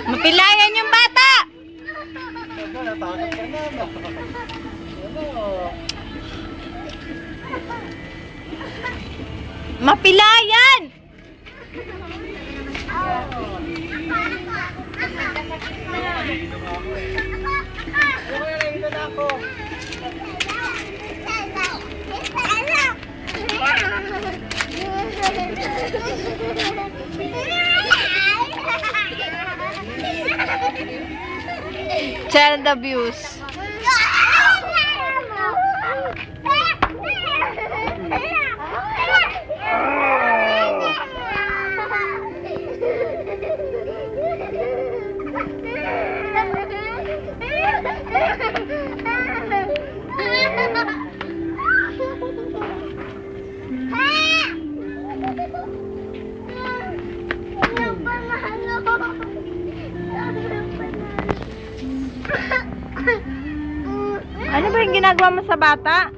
Mapilayan yung bata! Mapilayan! Child abuse. Ano ba yung ginagawa mo sa bata?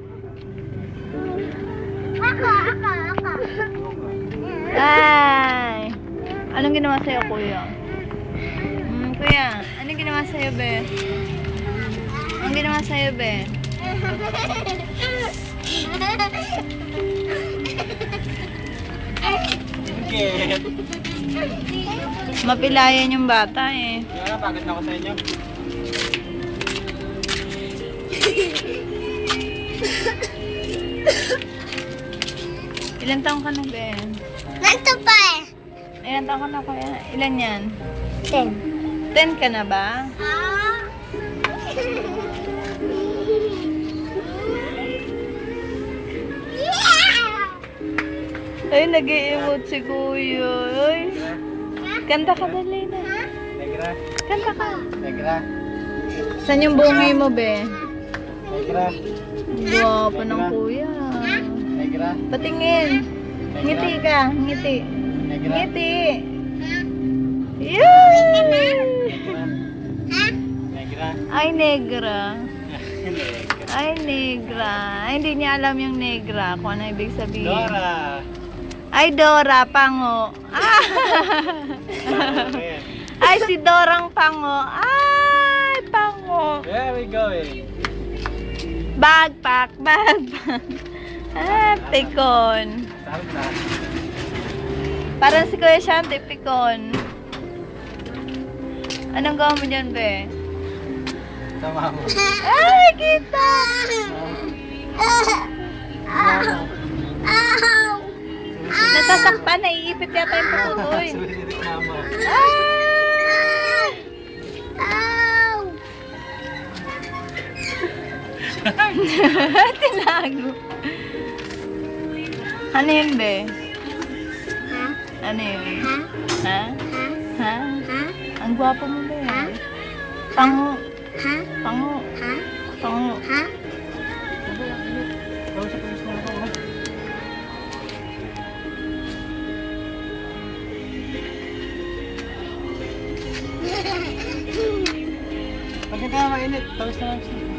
Ako. Ay! Anong ginawa sa'yo, kuya? Kuya, anong ginawa sa'yo, be? Anong ginawa sa'yo, be? Mapilayan yung bata eh. Kaya bakit na ako sa inyo? Ilan taong ka na, be? Nandito pa eh. Ilan taong ka na, kuya? Ilan yan? 10. 10 ka na ba? Ay, nag-i-emote si kuya. Ay. Kanta ka dali na. Negra. Kanta ka. Negra. Saan yung bungi mo, be? Negra. Guwapo ng kuya. Negra. Patingin. Ngiti ka. Ngiti. Negra. Ngiti. Yay! Negra. Ay, negra. Negra. Ay, negra. Ay, hindi niya alam yung negra. Kung ano ibig sabihin. Dora. Ay, Dora, pango. Ah! Ay, si Dorang pango. Ay, pango. Where are we going? Bagpak. Ah, pikon. Saan na? Parang si Kuya Shanti, pikon. Anong gawa mo dyan, be? Sama mo. Ay, kita! Nasasaktan, naiipit yata yung putuloy. Sulit mama. Tinago. Ano yun, be? Ano yun? Ha? Ha? Ang gwapo mo, be. Pango. Pango. Pango. Pagka mainit, tapos na lang siya.